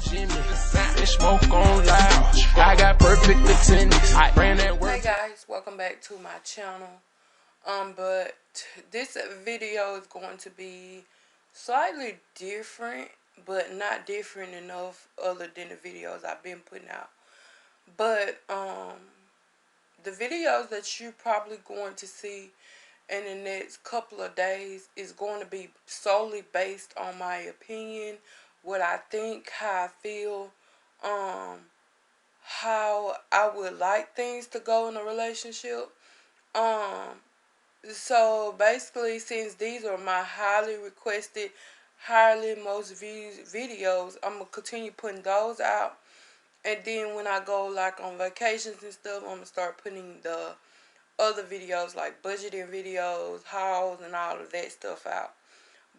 Jimmy. And smoke on loud. I got perfect attendance. I ran that work. Hey guys, welcome back to my channel. But this video is going to be slightly different, but not different enough other than the videos I've been putting out. But the videos that you're probably going to see in the next couple of days is going to be solely based on my opinion, what I think, how I feel, how I would like things to go in a relationship. So basically, since these are my highly requested, highly most viewed videos, I'm gonna continue putting those out. And then when I go like on vacations and stuff, I'm gonna start putting the other videos like budgeting videos, hauls, and all of that stuff out.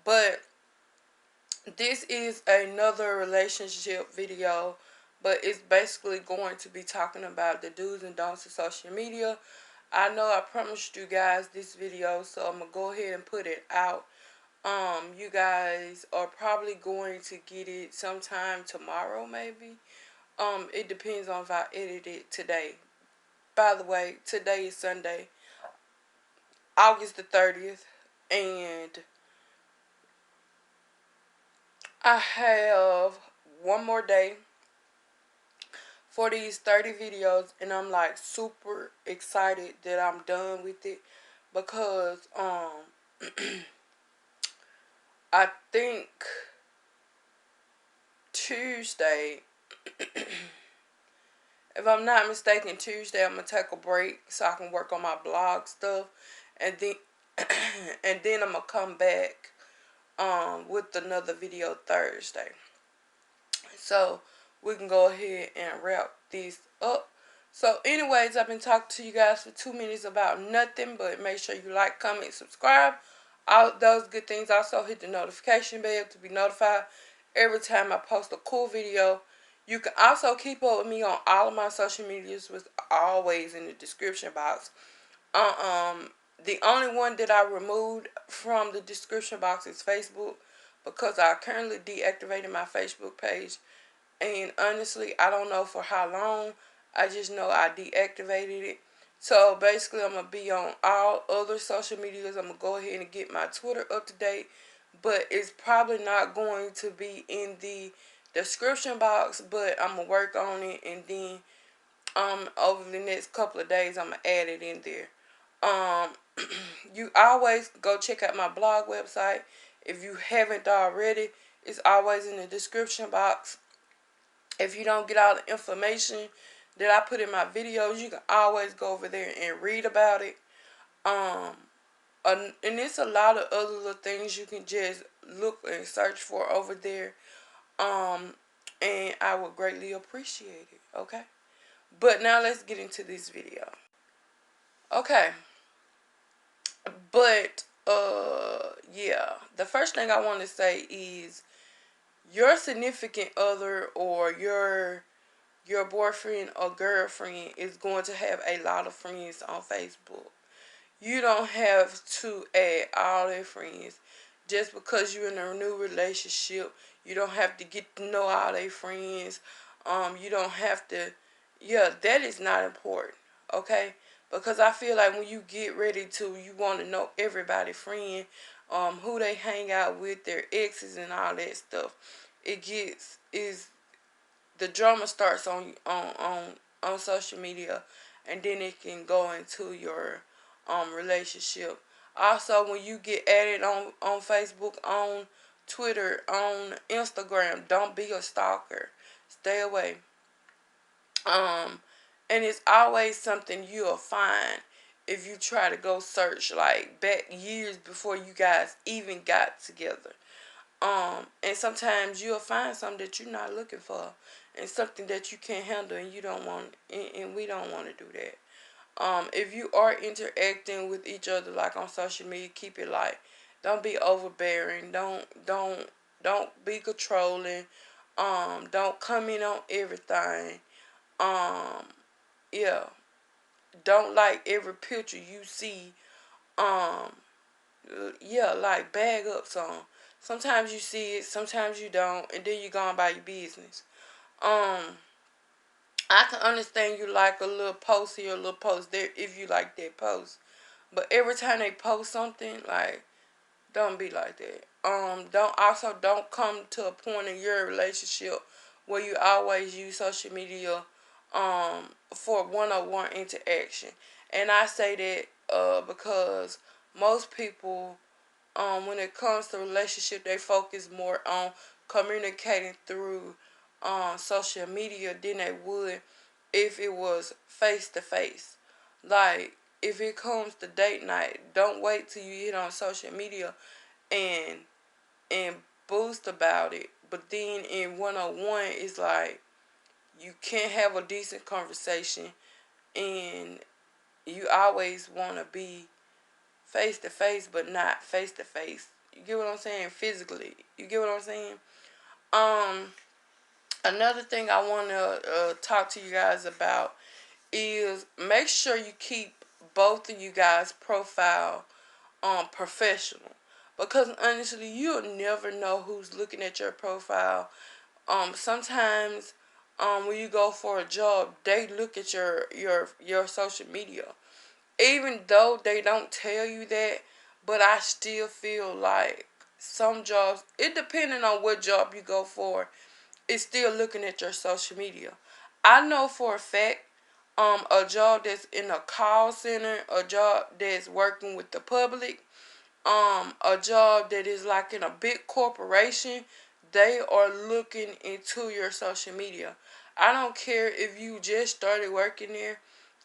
But this is another relationship video, but it's basically going to be talking about the do's and don'ts of social media. I know I promised you guys this video, so I'm gonna go ahead and put it out. You guys are probably going to get it sometime tomorrow, maybe. It depends on if I edit it today. By the way, today is Sunday, August the 30th, and I have one more day for these 30 videos, and I'm like super excited that I'm done with it, because I think Tuesday, if I'm not mistaken, Tuesday I'm gonna take a break so I can work on my blog stuff, and then and then I'm gonna come back with another video Thursday. So we can go ahead and wrap this up. So anyways, I've been talking to you guys for 2 minutes about nothing, but make sure you like, comment, subscribe, all those good things. Also hit the notification bell to be notified every time I post a cool video. You can also keep up with me on all of my social medias, which are always in the description box. The only one that I removed from the description box is Facebook, because I currently deactivated my Facebook page. And honestly, I don't know for how long. I just know I deactivated it. So basically, I'm going to be on all other social medias. I'm going to go ahead and get my Twitter up to date. But it's probably not going to be in the description box. But I'm going to work on it. And then over the next couple of days, I'm going to add it in there. You always go check out my blog website. If you haven't already, it's always in the description box. If you don't get all the information that I put in my videos, you can always go over there and read about it. And it's a lot of other little things you can just look and search for over there. And I would greatly appreciate it, okay? But now let's get into this video. Okay. But, yeah. The first thing I want to say is your significant other or your boyfriend or girlfriend is going to have a lot of friends on Facebook. You don't have to add all their friends. Just because you're in a new relationship, you don't have to get to know all their friends. You don't have to, yeah, that is not important, okay? Because I feel like when you get ready to, you want to know everybody's friend, who they hang out with, their exes and all that stuff. The drama starts on social media, and then it can go into your relationship. Also, when you get added on Facebook, on Twitter, on Instagram, don't be a stalker. Stay away. And it's always something you'll find if you try to go search like back years before you guys even got together. And sometimes you'll find something that you're not looking for, and something that you can't handle, and you don't want, and we don't want to do that. If you are interacting with each other like on social media, keep it light. Don't be overbearing. Don't be controlling. Don't comment on everything. Yeah. Don't like every picture you see. Yeah, like bag up some. Sometimes you see it, sometimes you don't, and then you go on by your business. Um, I can understand you like a little post here, a little post there if you like that post. But every time they post something, like, don't be like that. Don't come to a point in your relationship where you always use social media for one-on-one interaction. And I say that because most people, when it comes to relationship, they focus more on communicating through social media than they would if it was face to face. Like, if it comes to date night, don't wait till you get on social media and and boost about it. But then in one-on-one, it's like you can't have a decent conversation, and you always want to be face to face, but not face to face. You get what I'm saying? Physically, you get what I'm saying? Um, Another thing I want to talk to you guys about is make sure you keep both of you guys' profile professional, because honestly, you'll never know who's looking at your profile. Sometimes when you go for a job, they look at your social media, even though they don't tell you that. But I still feel like some jobs, it depending on what job you go for, it's still looking at your social media. I know for a fact, a job that's in a call center, a job that's working with the public, a job that is like in a big corporation, they are looking into your social media. I don't care if you just started working there.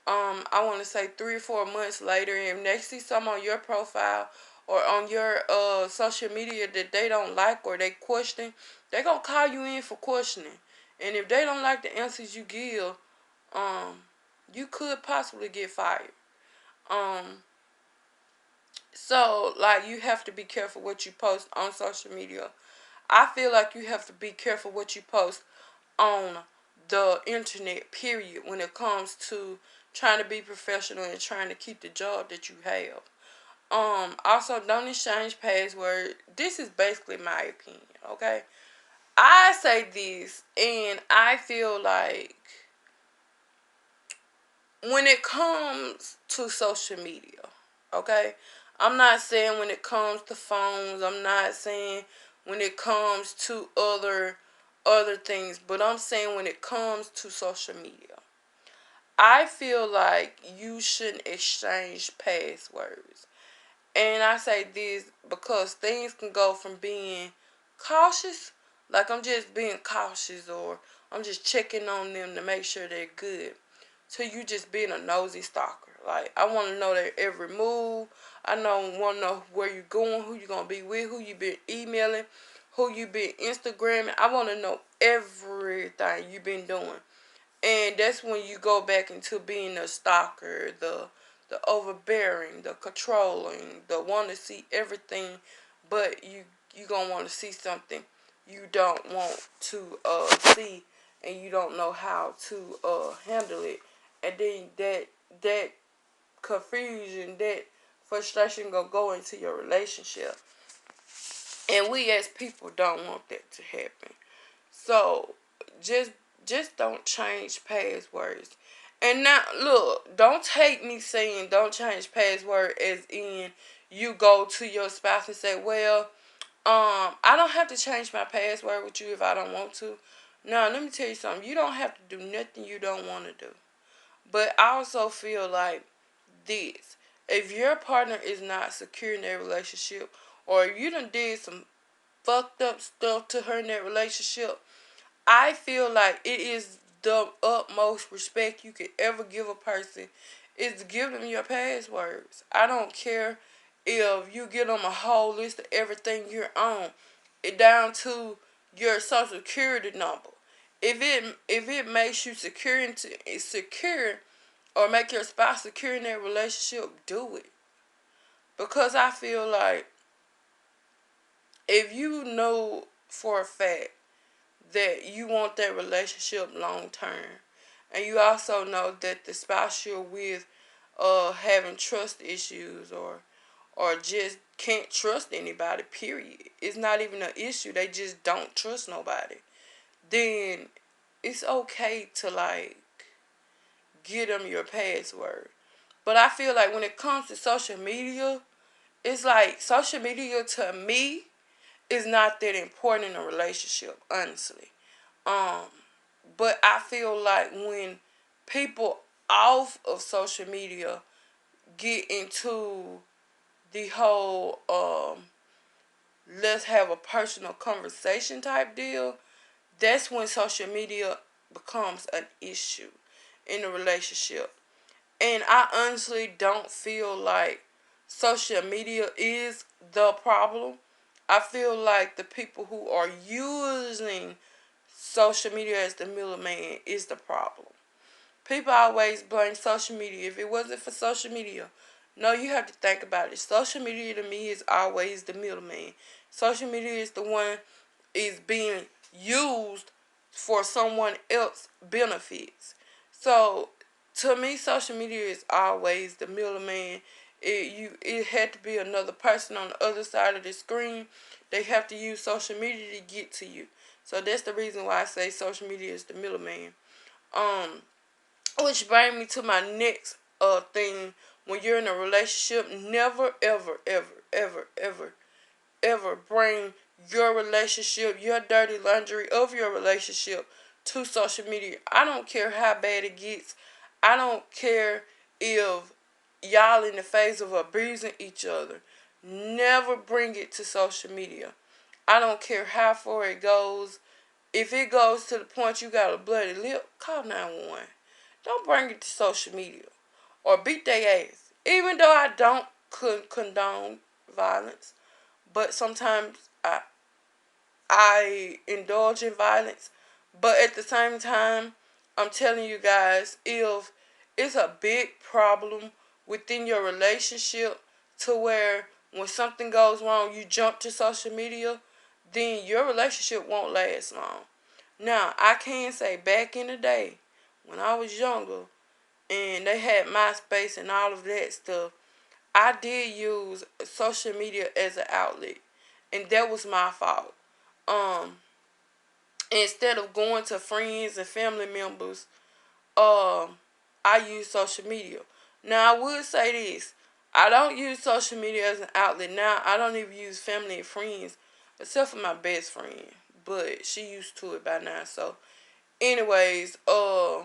I want to say 3 or 4 months later, and they see something on your profile or on your social media that they don't like or they question, they gonna call you in for questioning. And if they don't like the answers you give, um, you could possibly get fired. Um, so, like, you have to be careful what you post on social media. I feel like you have to be careful what you post on the internet, period, when it comes to trying to be professional and trying to keep the job that you have. Also, don't exchange passwords. This is basically my opinion, okay? I say this, and I feel like when it comes to social media, okay? I'm not saying when it comes to phones, I'm not saying when it comes to other things, but I'm saying when it comes to social media. I feel like you shouldn't exchange passwords. And I say this because things can go from being cautious, like I'm just being cautious or I'm just checking on them to make sure they're good, to you just being a nosy stalker. Like, I want to know their every move. I want to know where you're going, who you're going to be with, who you've been emailing, who you've been Instagramming. I want to know everything you've been doing. And that's when you go back into being a stalker, the overbearing, the controlling, the want to see everything, but you gonna want to see something you don't want to see, and you don't know how to handle it, and then that confusion, that frustration gonna go into your relationship, and we as people don't want that to happen. So just just don't change passwords. And now look, don't take me saying don't change password as in you go to your spouse and say, well, I don't have to change my password with you if I don't want to. No, let me tell you something. You don't have to do nothing you don't want to do. But I also feel like this. If your partner is not secure in their relationship, or you done did some fucked up stuff to her in that relationship, I feel like it is the utmost respect you could ever give a person is to give them your passwords. I don't care if you give them a whole list of everything you're on, it down to your social security number. If it makes you secure or make your spouse secure in their relationship, do it. Because I feel like if you know for a fact that you want that relationship long term, and you also know that the spouse you're with having trust issues, or just can't trust anybody, period. It's not even an issue. They just don't trust nobody. Then it's okay to like give them your password. But I feel like when it comes to social media, it's like social media to me is not that important in a relationship, honestly. Um, but I feel like when people off of social media get into the whole let's have a personal conversation type deal, that's when social media becomes an issue in a relationship. And I honestly don't feel like social media is the problem. I feel like the people who are using social media as the middleman is the problem. People always blame social media. If it wasn't for social media, no, you have to think about it. Social media to me is always the middleman. Social media is the one is being used for someone else benefits. So to me, social media is always the middleman. It had to be another person on the other side of the screen. They have to use social media to get to you. So that's the reason why I say social media is the middleman. Um, which brings me to my next thing. When you're in a relationship, never, ever, ever, ever, ever, ever bring your relationship, your dirty laundry of your relationship to social media. I don't care how bad it gets. I don't care if y'all in the phase of abusing each other. Never bring it to social media. I don't care how far it goes. If it goes to the point you got a bloody lip, call 911. Don't bring it to social media or beat their ass. Even though I don't condone violence, but sometimes I indulge in violence. But at the same time, I'm telling you guys, if it's a big problem within your relationship to where when something goes wrong, you jump to social media, then your relationship won't last long. Now, I can say back in the day, when I was younger, and they had MySpace and all of that stuff, I did use social media as an outlet, and that was my fault. Um, Instead of going to friends and family members, I use social media. Now I would say this: I don't use social media as an outlet now. I don't even use family and friends, except for my best friend, but she used to it by now. So, anyways, I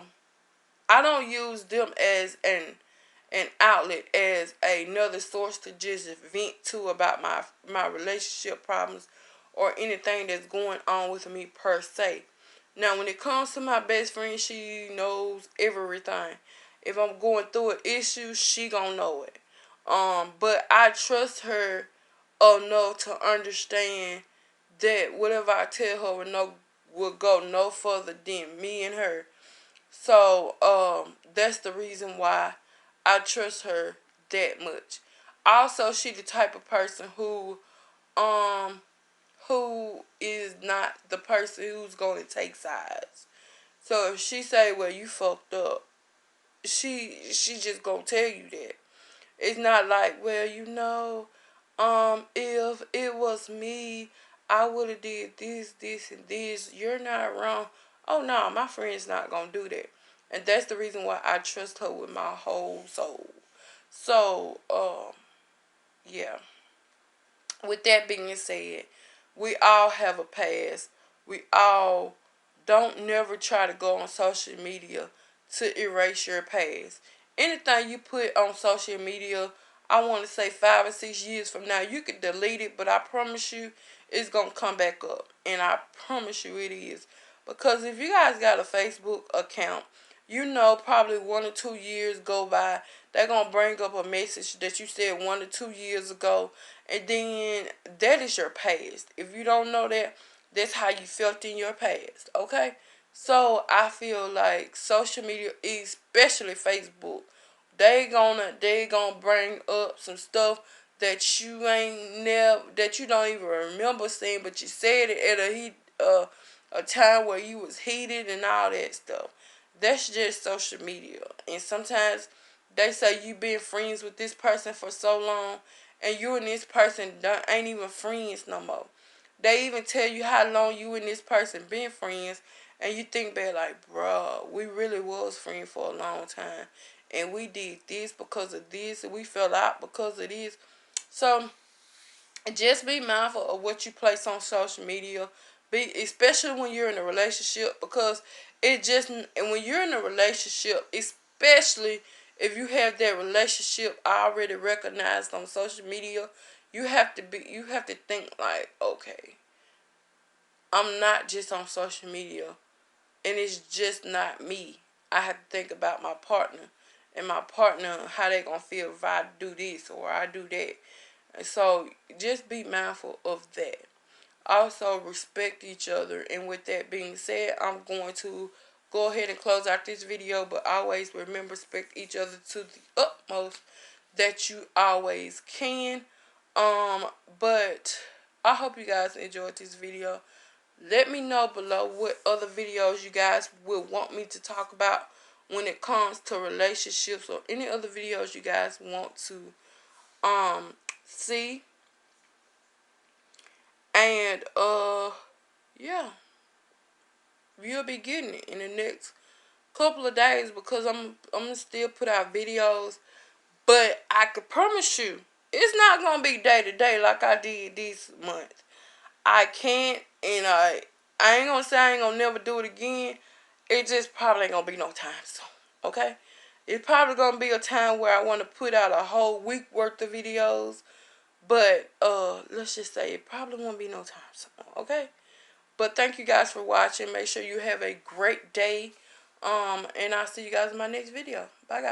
don't use them as an outlet, as another source to just vent to about my relationship problems or anything that's going on with me per se. Now, when it comes to my best friend, she knows everything. If I'm going through an issue, she gonna know it. But I trust her enough to understand that whatever I tell her will go no further than me and her. So, that's the reason why I trust her that much. Also, she the type of person um, who is not the person who's going to take sides. So if she say, well, you fucked up, she just gonna tell you that. It's not like, well, if it was me, I would have did this, this, and this. You're not wrong. Oh no, my friend's not gonna do that, and that's the reason why I trust her with my whole soul. So, yeah. With that being said, we all have a past. We all don't never try to go on social media to erase your past. Anything you put on social media, I want to say 5 or 6 years from now, you could delete it, but I promise you it's going to come back up. And I promise you it is. Because if you guys got a Facebook account, probably 1 or 2 years go by, they're going to bring up a message that you said 1 or 2 years ago, and then that is your past. If you don't know that, that's how you felt in your past, okay? So I feel like social media, especially Facebook, they gonna bring up some stuff that you don't even remember seeing, but you said it at a time where you was heated and all that stuff. That's just social media. And sometimes they say you been friends with this person for so long, and you and this person ain't even friends no more. They even tell you how long you and this person been friends, and you think back like, bruh, we really was friends for a long time, and we did this because of this, and we fell out because of this. So just be mindful of what you place on social media. Especially when you're in a relationship, because and when you're in a relationship, especially if you have that relationship already recognized on social media, you have to think like, okay, I'm not just on social media, and it's just not me. I have to think about my partner, and my partner, how they gonna feel if I do this or I do that. And so just be mindful of that. Also respect each other. And with that being said, I'm going to go ahead and close out this video, but always remember, respect each other to the utmost that you always can. But I hope you guys enjoyed this video. Let me know below what other videos you guys would want me to talk about when it comes to relationships, or any other videos you guys want to see. And yeah, you'll be getting it in the next couple of days, because I'm gonna still put out videos, but I can promise you it's not gonna be day to day like I did this month. I can't, and I ain't gonna say I ain't gonna never do it again. It just probably ain't gonna be no time soon. Okay, it's probably gonna be a time where I want to put out a whole week worth of videos, but let's just say it probably won't be no time soon. Okay. But thank you guys for watching. Make sure you have a great day. And I'll see you guys in my next video. Bye, guys.